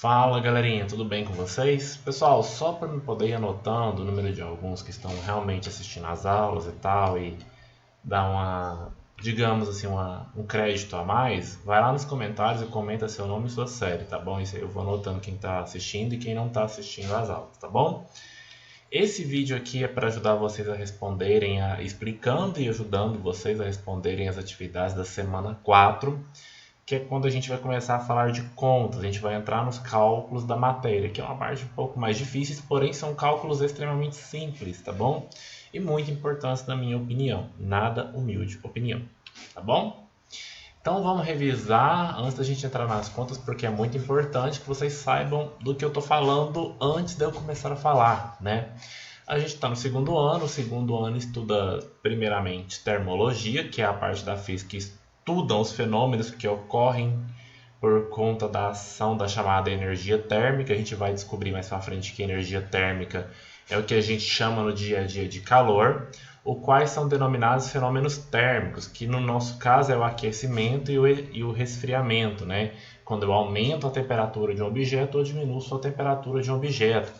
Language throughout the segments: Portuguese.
Fala galerinha, tudo bem com vocês? Pessoal, só para me poder ir anotando o número de alguns que estão realmente assistindo às aulas e tal e dar digamos assim, um crédito a mais, vai lá nos comentários e comenta seu nome e sua série, tá bom? Isso aí eu vou anotando quem está assistindo e quem não está assistindo às aulas, tá bom? Esse vídeo aqui é para ajudar vocês a responderem, explicando e ajudando vocês a responderem as atividades da semana 4, que é quando a gente vai começar a falar de contas, a gente vai entrar nos cálculos da matéria, que é uma parte um pouco mais difícil, porém são cálculos extremamente simples, tá bom? E muito importantes na minha opinião, nada humilde opinião, tá bom? Então vamos revisar antes da gente entrar nas contas, porque é muito importante que vocês saibam do que eu estou falando antes de eu começar a falar, né? A gente está no segundo ano, o segundo ano estuda primeiramente termologia, que é a parte da física que estudam os fenômenos que ocorrem por conta da ação da chamada energia térmica. A gente vai descobrir mais para frente que energia térmica é o que a gente chama no dia a dia de calor, os quais são denominados fenômenos térmicos, que no nosso caso é o aquecimento e o resfriamento, né? Quando eu aumento a temperatura de um objeto ou diminuo a temperatura de um objeto.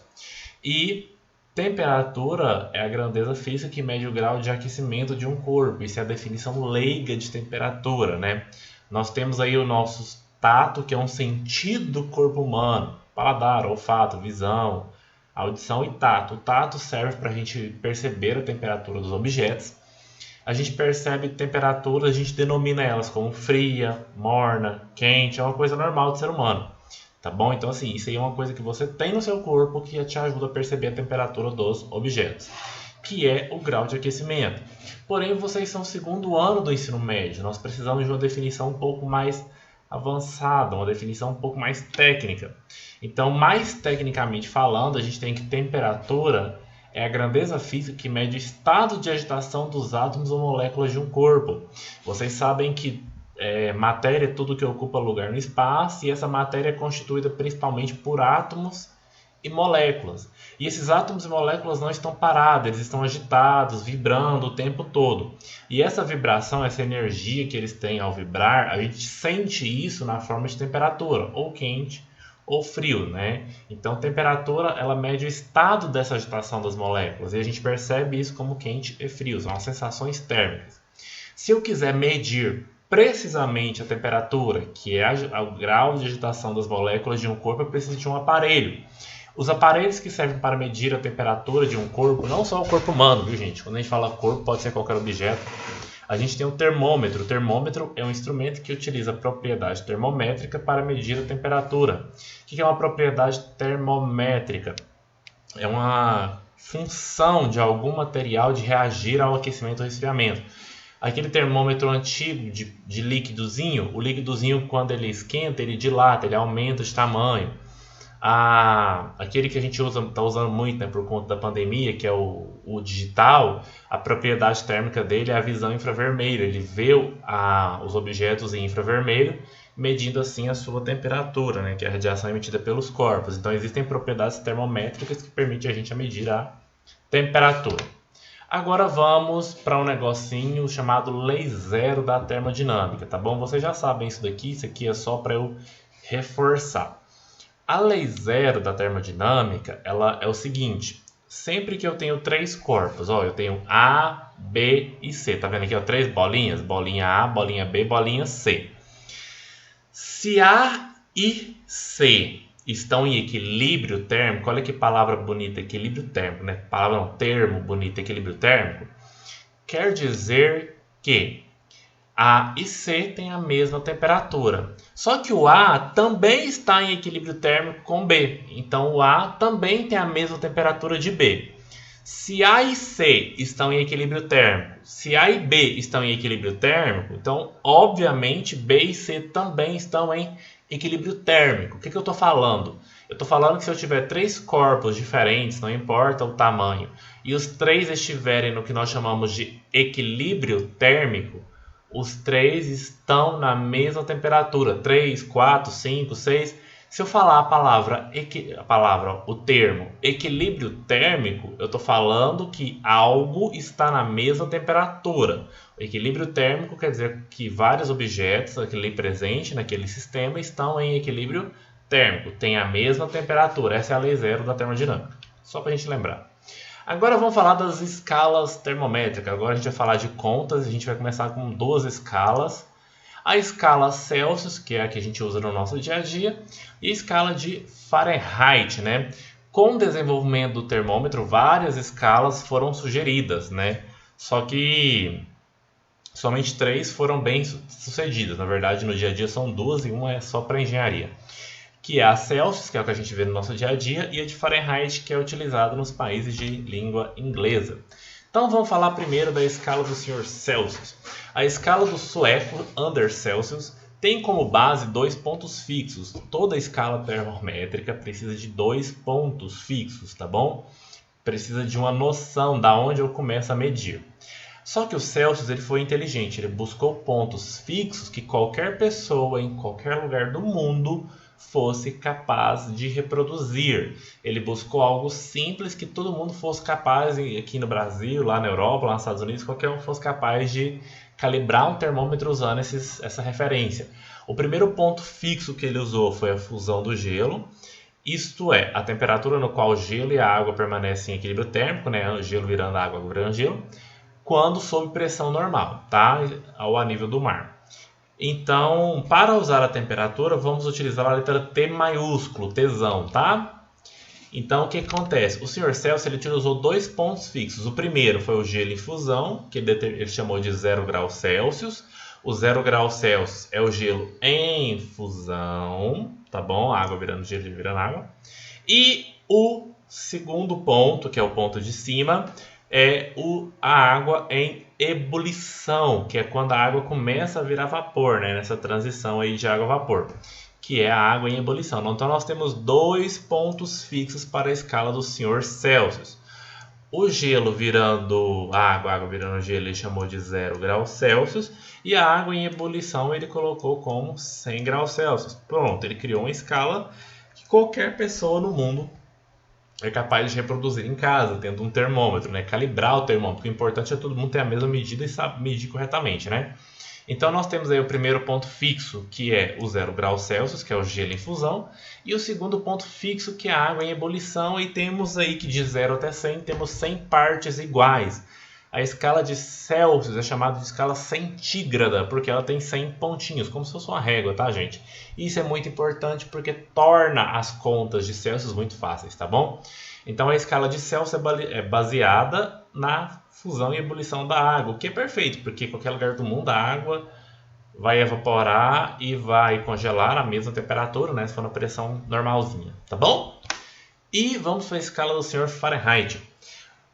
E temperatura é a grandeza física que mede o grau de aquecimento de um corpo. Isso é a definição leiga de temperatura, né? Nós temos aí o nosso tato, que é um sentido do corpo humano. Paladar, olfato, visão, audição e tato. O tato serve para a gente perceber a temperatura dos objetos. A gente percebe temperatura, a gente denomina elas como fria, morna, quente. É uma coisa normal do ser humano. Tá bom? Então, assim, isso aí é uma coisa que você tem no seu corpo que te ajuda a perceber a temperatura dos objetos, que é o grau de aquecimento. Porém, vocês são o segundo ano do ensino médio. Nós precisamos de uma definição um pouco mais avançada, uma definição um pouco mais técnica. Então, mais tecnicamente falando, a gente tem que temperatura é a grandeza física que mede o estado de agitação dos átomos ou moléculas de um corpo. Vocês sabem que matéria é tudo que ocupa lugar no espaço, e essa matéria é constituída principalmente por átomos e moléculas. E esses átomos e moléculas não estão parados, eles estão agitados, vibrando o tempo todo. E essa vibração, essa energia que eles têm ao vibrar, a gente sente isso na forma de temperatura, ou quente ou frio, né? Então, temperatura, ela mede o estado dessa agitação das moléculas, e a gente percebe isso como quente e frio, são as sensações térmicas. Se eu quiser medir precisamente a temperatura, que é o grau de agitação das moléculas de um corpo, eu preciso de um aparelho. Os aparelhos que servem para medir a temperatura de um corpo, não só o corpo humano, viu gente? Quando a gente fala corpo, pode ser qualquer objeto. A gente tem o termômetro. O termômetro é um instrumento que utiliza a propriedade termométrica para medir a temperatura. O que é uma propriedade termométrica? É uma função de algum material de reagir ao aquecimento ou resfriamento. Aquele termômetro antigo de líquidozinho, o líquidozinho quando ele esquenta, ele dilata, ele aumenta de tamanho. Aquele que a gente está usando muito, né, por conta da pandemia, que é o digital, a propriedade térmica dele é a visão infravermelha. Ele vê os objetos em infravermelho, medindo assim a sua temperatura, né, que é a radiação emitida pelos corpos. Então existem propriedades termométricas que permitem a gente medir a temperatura. Agora vamos para um negocinho chamado Lei Zero da termodinâmica, tá bom? Vocês já sabem isso aqui é só para eu reforçar. A Lei Zero da termodinâmica, ela é o seguinte: sempre que eu tenho três corpos, ó, eu tenho A, B e C, tá vendo aqui, ó, três bolinhas, bolinha A, bolinha B, bolinha C. Se A e C estão em equilíbrio térmico, olha que palavra bonita, equilíbrio térmico, né? Palavra não, termo bonito, equilíbrio térmico. Quer dizer que A e C têm a mesma temperatura. Só que o A também está em equilíbrio térmico com B. Então o A também tem a mesma temperatura de B. Se A e C estão em equilíbrio térmico, se A e B estão em equilíbrio térmico, então obviamente B e C também estão em equilíbrio térmico. O que eu estou falando? Eu estou falando que se eu tiver três corpos diferentes, não importa o tamanho, e os três estiverem no que nós chamamos de equilíbrio térmico, os três estão na mesma temperatura. 3, 4, 5, 6. Se eu falar o termo equilíbrio térmico, eu estou falando que algo está na mesma temperatura. O equilíbrio térmico quer dizer que vários objetos ali presentes naquele sistema estão em equilíbrio térmico tem a mesma temperatura. Essa é a lei zero da termodinâmica. Só para a gente lembrar. Agora vamos falar das escalas termométricas. Agora a gente vai falar de contas. A gente vai começar com duas escalas. A escala Celsius, que é a que a gente usa no nosso dia a dia, e a escala de Fahrenheit, né? Com o desenvolvimento do termômetro, várias escalas foram sugeridas, né? Só que somente 3 foram bem sucedidas. Na verdade, no dia a dia são 2 e uma é só para engenharia. Que é a Celsius, que é o que a gente vê no nosso dia a dia, e a de Fahrenheit, que é utilizada nos países de língua inglesa. Então vamos falar primeiro da escala do Sr. Celsius. A escala do sueco Under Celsius tem como base 2 pontos fixos. Toda escala termométrica precisa de 2 pontos fixos, tá bom? Precisa de uma noção da onde eu começo a medir. Só que o Celsius ele foi inteligente, ele buscou pontos fixos que qualquer pessoa em qualquer lugar do mundo fosse capaz de reproduzir. Ele buscou algo simples que todo mundo fosse capaz, aqui no Brasil, lá na Europa, lá nos Estados Unidos, qualquer um fosse capaz de calibrar um termômetro usando essa referência. O primeiro ponto fixo que ele usou foi a fusão do gelo, isto é, a temperatura no qual o gelo e a água permanecem em equilíbrio térmico, né? O gelo virando água, água virando gelo, quando sob pressão normal, tá? Ao nível do mar. Então, para usar a temperatura, vamos utilizar a letra T maiúsculo, Tsão, tá? Então, o que acontece? O Sr. Celsius ele utilizou 2 pontos fixos. O primeiro foi o gelo em fusão, que ele chamou de 0 graus Celsius. O 0 graus Celsius é o gelo em fusão, tá bom? A água virando gelo e virando água. E o segundo ponto, que é o ponto de cima, é a água em ebulição, que é quando a água começa a virar vapor, né? Nessa transição aí de água a vapor, que é a água em ebulição. Então nós temos 2 pontos fixos para a escala do Sr. Celsius. O gelo virando água, a água virando gelo, ele chamou de 0 graus Celsius, e a água em ebulição ele colocou como 100 graus Celsius. Pronto, ele criou uma escala que qualquer pessoa no mundo é capaz de reproduzir em casa, tendo um termômetro, né? Calibrar o termômetro. O importante é todo mundo ter a mesma medida e saber medir corretamente, né? Então nós temos aí o primeiro ponto fixo, que é o 0 graus Celsius, que é o gelo em fusão, e o segundo ponto fixo, que é a água em ebulição, e temos aí que de 0 até 100 temos 100 partes iguais. A escala de Celsius é chamada de escala centígrada, porque ela tem 100 pontinhos, como se fosse uma régua, tá, gente? Isso é muito importante porque torna as contas de Celsius muito fáceis, tá bom? Então a escala de Celsius é baseada na fusão e ebulição da água, o que é perfeito, porque em qualquer lugar do mundo a água vai evaporar e vai congelar a mesma temperatura, né? Se for na pressão normalzinha, tá bom? E vamos para a escala do Sr. Fahrenheit.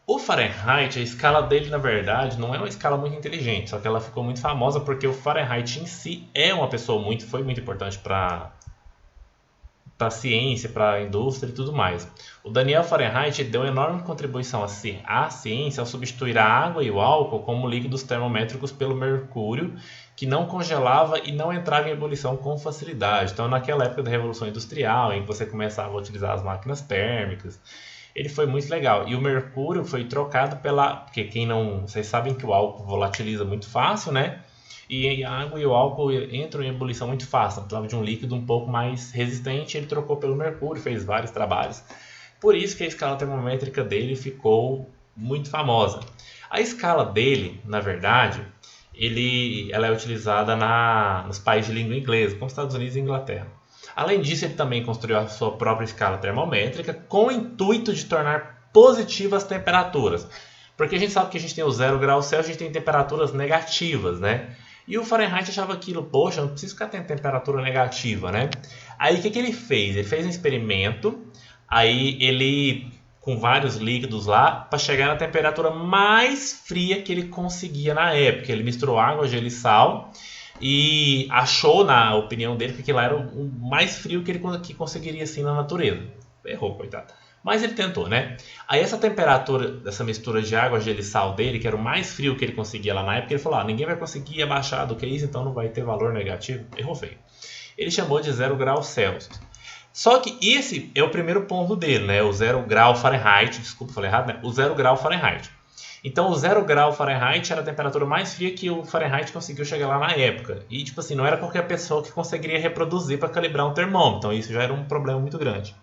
O Fahrenheit, a escala dele, na verdade, não é uma escala muito inteligente, só que ela ficou muito famosa porque o Fahrenheit em si é uma pessoa foi muito importante para a ciência, para a indústria e tudo mais. O Daniel Fahrenheit deu enorme contribuição à ciência ao substituir a água e o álcool como líquidos termométricos pelo mercúrio, que não congelava e não entrava em ebulição com facilidade. Então, naquela época da Revolução Industrial, em que você começava a utilizar as máquinas térmicas, ele foi muito legal. E o mercúrio foi trocado porque vocês sabem que o álcool volatiliza muito fácil, né? E a água e o álcool entram em ebulição muito fácil. Precisava de um líquido um pouco mais resistente, ele trocou pelo mercúrio, fez vários trabalhos. Por isso que a escala termométrica dele ficou muito famosa. A escala dele, na verdade, ela é utilizada nos países de língua inglesa, como Estados Unidos e Inglaterra. Além disso, ele também construiu a sua própria escala termométrica com o intuito de tornar positivas as temperaturas. Porque a gente sabe que a gente tem o 0 graus Celsius, a gente tem temperaturas negativas, né? E o Fahrenheit achava aquilo, poxa, não preciso ficar tendo temperatura negativa, né? Aí o que ele fez? Ele fez um experimento, aí ele, com vários líquidos lá, para chegar na temperatura mais fria que ele conseguia na época. Ele misturou água, gelo e sal, e achou, na opinião dele, que aquilo era o mais frio que ele conseguiria assim na natureza. Errou, coitado. Mas ele tentou, né? Aí essa temperatura dessa mistura de água, gelo e sal dele, que era o mais frio que ele conseguia lá na época, ele falou, ninguém vai conseguir abaixar do que isso, então não vai ter valor negativo. Errou feio. Ele chamou de 0 graus Celsius. Só que esse é o primeiro ponto dele, né? O 0 grau Fahrenheit, desculpa, falei errado, né? O 0 grau Fahrenheit. Então o 0 grau Fahrenheit era a temperatura mais fria que o Fahrenheit conseguiu chegar lá na época. E tipo assim, não era qualquer pessoa que conseguiria reproduzir para calibrar um termômetro. Então isso já era um problema muito grande.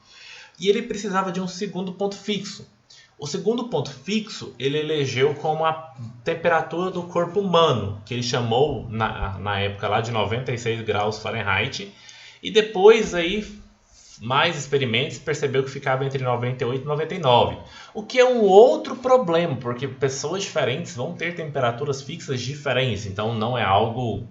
E ele precisava de um segundo ponto fixo. O segundo ponto fixo ele elegeu como a temperatura do corpo humano, que ele chamou na época lá de 96 graus Fahrenheit. E depois aí, mais experimentos, percebeu que ficava entre 98 e 99. O que é um outro problema, porque pessoas diferentes vão ter temperaturas fixas diferentes. Então não é algo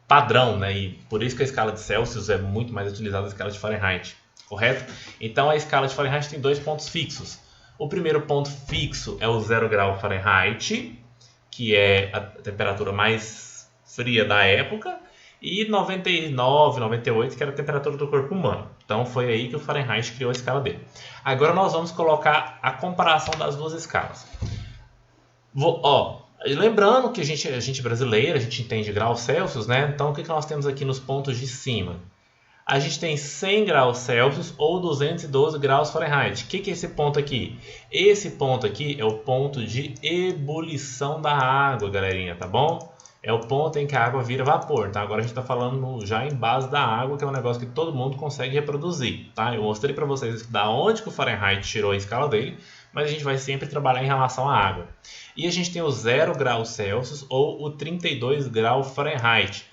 padrão, né? E por isso que a escala de Celsius é muito mais utilizada que a escala de Fahrenheit, correto? Então a escala de Fahrenheit tem dois pontos fixos. O primeiro ponto fixo é o 0 grau Fahrenheit, que é a temperatura mais fria da época, e 99, 98, que era a temperatura do corpo humano. Então foi aí que o Fahrenheit criou a escala dele. Agora nós vamos colocar a comparação das duas escalas. Lembrando que a gente brasileiro, a gente entende graus Celsius, né? Então o que nós temos aqui nos pontos de cima? A gente tem 100 graus Celsius ou 212 graus Fahrenheit. O que é esse ponto aqui? Esse ponto aqui é o ponto de ebulição da água, galerinha, tá bom? É o ponto em que a água vira vapor, tá? Agora a gente está falando já em base da água, que é um negócio que todo mundo consegue reproduzir, tá? Eu mostrei para vocês da onde que o Fahrenheit tirou a escala dele, mas a gente vai sempre trabalhar em relação à água. E a gente tem o 0 graus Celsius ou o 32 graus Fahrenheit.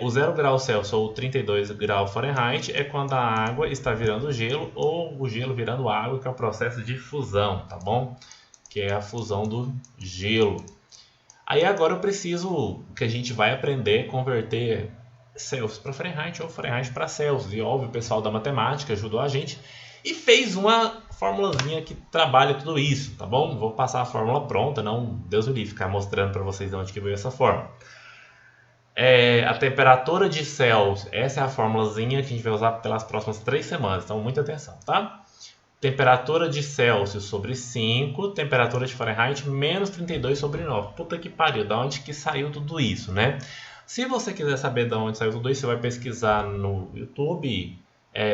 O 0 graus Celsius ou 32 graus Fahrenheit é quando a água está virando gelo ou o gelo virando água, que é o processo de fusão, tá bom? Que é a fusão do gelo. Aí agora eu preciso que a gente vai aprender a converter Celsius para Fahrenheit ou Fahrenheit para Celsius. E óbvio, o pessoal da matemática ajudou a gente e fez uma formulazinha que trabalha tudo isso, tá bom? Vou passar a fórmula pronta, não Deus me livre ficar mostrando para vocês de onde que veio essa fórmula. A temperatura de Celsius, essa é a formulazinha que a gente vai usar pelas próximas 3 semanas, então muita atenção, tá? Temperatura de Celsius sobre 5, temperatura de Fahrenheit menos 32 sobre 9. Puta que pariu, da onde que saiu tudo isso, né? Se você quiser saber de onde saiu tudo isso, você vai pesquisar no YouTube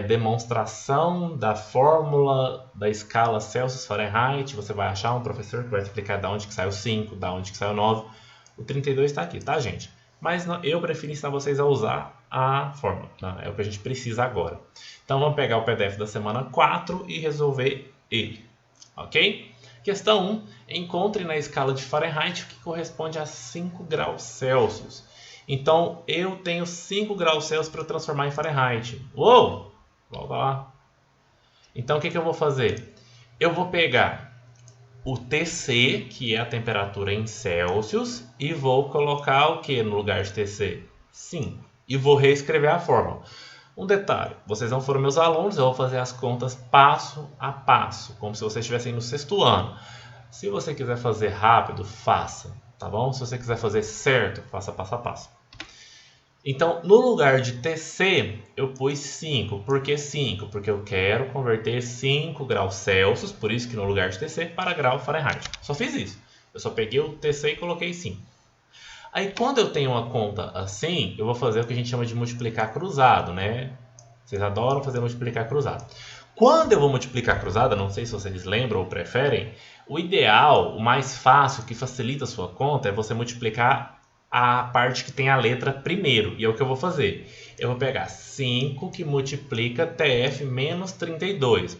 demonstração da fórmula da escala Celsius-Fahrenheit. Você vai achar um professor que vai explicar de onde que saiu 5, de onde que saiu 9. O 32 está aqui, tá, gente? Mas eu prefiro ensinar vocês a usar a fórmula, tá? É o que a gente precisa agora. Então vamos pegar o PDF da semana 4 e resolver ele, ok? Questão 1. Encontre na escala de Fahrenheit o que corresponde a 5 graus Celsius. Então eu tenho 5 graus Celsius para transformar em Fahrenheit. Uou! Volta lá. Então o que eu vou fazer? Eu vou pegar o TC, que é a temperatura em Celsius, e vou colocar o que no lugar de TC? 5. E vou reescrever a fórmula. Um detalhe, vocês não foram meus alunos, eu vou fazer as contas passo a passo, como se vocês estivessem no 6º ano. Se você quiser fazer rápido, faça, tá bom? Se você quiser fazer certo, faça passo a passo. Então, no lugar de TC, eu pus 5. Por que 5? Porque eu quero converter 5 graus Celsius, por isso que no lugar de TC, para grau Fahrenheit. Só fiz isso. Eu só peguei o TC e coloquei 5. Aí, quando eu tenho uma conta assim, eu vou fazer o que a gente chama de multiplicar cruzado, né? Vocês adoram fazer multiplicar cruzado. Quando eu vou multiplicar cruzado, não sei se vocês lembram ou preferem, o ideal, o mais fácil, que facilita a sua conta, é você multiplicar a parte que tem a letra primeiro. E é o que eu vou fazer. Eu vou pegar 5 que multiplica TF menos 32.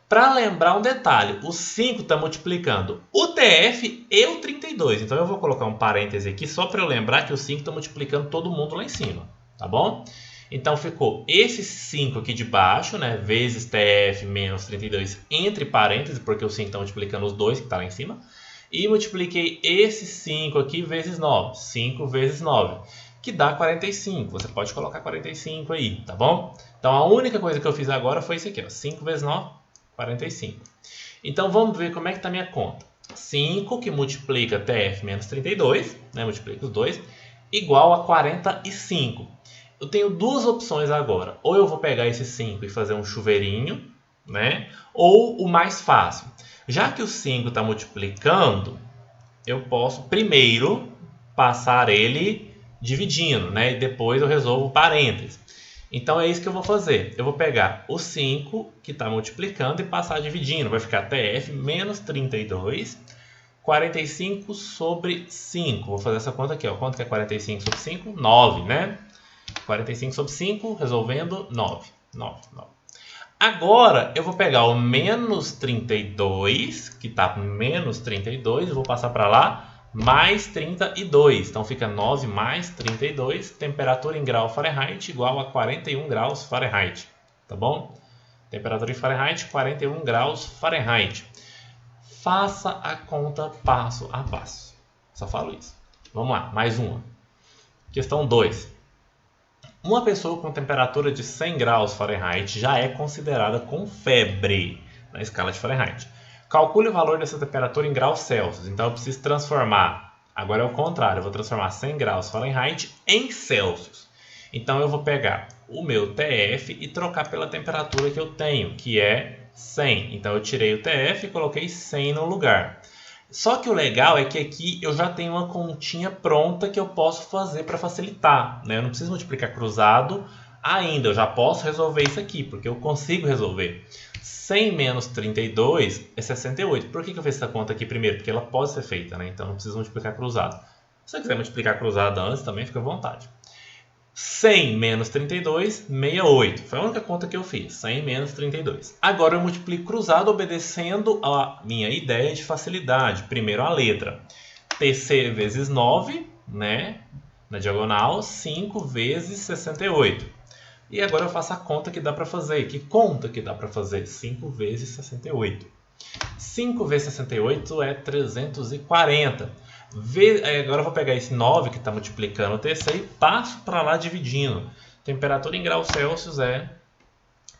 Para lembrar um detalhe, o 5 está multiplicando o TF e o 32. Então eu vou colocar um parêntese aqui só para eu lembrar que o 5 está multiplicando todo mundo lá em cima. Tá bom? Então ficou esse 5 aqui de baixo, né, vezes TF menos 32 entre parênteses, porque o 5 está multiplicando os dois que está lá em cima. E multipliquei esse 5 aqui vezes 9. 5 vezes 9, que dá 45. Você pode colocar 45 aí, tá bom? Então a única coisa que eu fiz agora foi isso aqui, ó. 5 vezes 9, 45. Então vamos ver como é que está a minha conta. 5 que multiplica TF menos 32, né, multiplica os dois, igual a 45. Eu tenho duas opções agora. Ou eu vou pegar esse 5 e fazer um chuveirinho, né? Ou o mais fácil. Já que o 5 está multiplicando, eu posso primeiro passar ele dividindo, né? E depois eu resolvo o parênteses. Então é isso que eu vou fazer. Eu vou pegar o 5 que está multiplicando e passar dividindo. Vai ficar TF menos 32 45 sobre 5. Vou fazer essa conta aqui, ó. Quanto que é 45 sobre 5? 9, né? 45 sobre 5, resolvendo, 9. 9, 9. Agora, eu vou pegar o menos 32, que está menos 32, e vou passar para lá, mais 32. Então, fica 9 mais 32, temperatura em grau Fahrenheit igual a 41 graus Fahrenheit. Tá bom? Temperatura em Fahrenheit, 41 graus Fahrenheit. Faça a conta passo a passo. Só falo isso. Vamos lá, mais uma. Questão 2. Uma pessoa com temperatura de 100 graus Fahrenheit já é considerada com febre na escala de Fahrenheit. Calcule o valor dessa temperatura em graus Celsius. Então eu preciso transformar, agora é o contrário, eu vou transformar 100 graus Fahrenheit em Celsius. Então eu vou pegar o meu TF e trocar pela temperatura que eu tenho, que é 100. Então eu tirei o TF e coloquei 100 no lugar. Só que o legal é que aqui eu já tenho uma continha pronta que eu posso fazer para facilitar, né? Eu não preciso multiplicar cruzado ainda, eu já posso resolver isso aqui, porque eu consigo resolver. 100 menos 32 é 68. Por que eu fiz essa conta aqui primeiro? Porque ela pode ser feita, né? Então não preciso multiplicar cruzado. Se você quiser multiplicar cruzado antes, também fica à vontade. 100 menos 32, 68. Foi a única conta que eu fiz. 100 menos 32. Agora eu multiplico cruzado obedecendo a minha ideia de facilidade. Primeiro a letra. TC vezes 9, né? Na diagonal, 5 vezes 68. E agora eu faço a conta que dá para fazer. Que conta que dá para fazer? 5 vezes 68. 5 vezes 68 é 340. Agora eu vou pegar esse 9 que está multiplicando o TC e passo para lá dividindo. Temperatura em graus Celsius é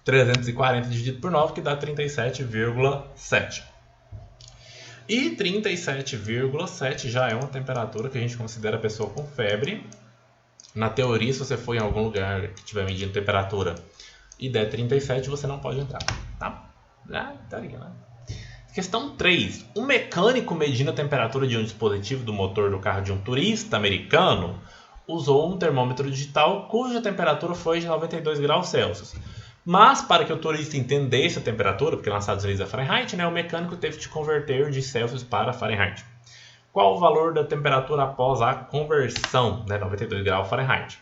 340 dividido por 9, que dá 37,7. E 37,7 já é uma temperatura que a gente considera a pessoa com febre. Na teoria, se você for em algum lugar que estiver medindo temperatura e der 37, você não pode entrar. Tá? Estaria, né? Questão 3. Um mecânico medindo a temperatura de um dispositivo do motor do carro de um turista americano usou um termômetro digital cuja temperatura foi de 92 graus Celsius. Mas, para que o turista entendesse a temperatura, porque lá nos Estados Unidos é Fahrenheit, né, o mecânico teve que converter de Celsius para Fahrenheit. Qual o valor da temperatura após a conversão? Né, 92 graus Fahrenheit.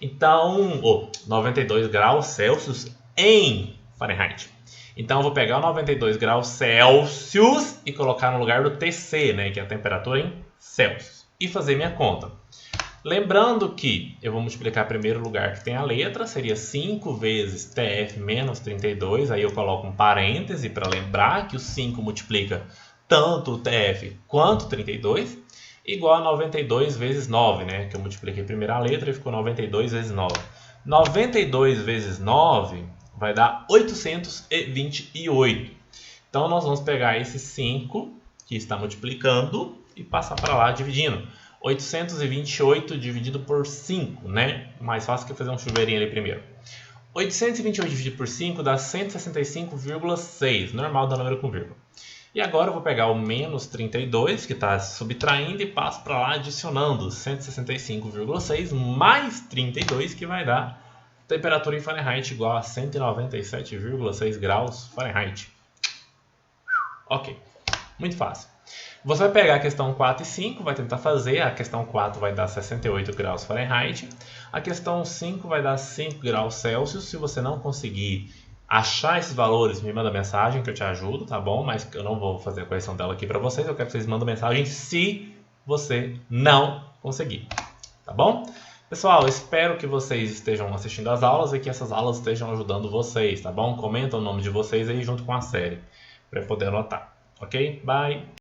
Então, 92 graus Celsius em Fahrenheit. Então eu vou pegar o 92 graus Celsius e colocar no lugar do TC, né, que é a temperatura em Celsius, e fazer minha conta. Lembrando que eu vou multiplicar primeiro o lugar que tem a letra, seria 5 vezes TF menos 32, aí eu coloco um parêntese para lembrar que o 5 multiplica tanto o TF quanto o 32, igual a 92 vezes 9, né, que eu multipliquei primeiro a letra e ficou 92 vezes 9. 92 vezes 9... vai dar 828. Então, nós vamos pegar esse 5 que está multiplicando e passar para lá dividindo. 828 dividido por 5, né? Mais fácil que fazer um chuveirinho ali primeiro. 828 dividido por 5 dá 165,6. Normal dar número com vírgula. E agora eu vou pegar o menos 32, que está subtraindo, e passo para lá adicionando 165,6 mais 32, que vai dar temperatura em Fahrenheit igual a 197,6 graus Fahrenheit. Ok, muito fácil. Você vai pegar a questão 4 e 5, vai tentar fazer. A questão 4 vai dar 68 graus Fahrenheit. A questão 5 vai dar 5 graus Celsius. Se você não conseguir achar esses valores, me manda mensagem que eu te ajudo, tá bom? Mas eu não vou fazer a correção dela aqui para vocês. Eu quero que vocês mandem mensagem se você não conseguir, tá bom? Pessoal, espero que vocês estejam assistindo às aulas e que essas aulas estejam ajudando vocês, tá bom? Comenta o nome de vocês aí junto com a série, para eu poder anotar, ok? Bye!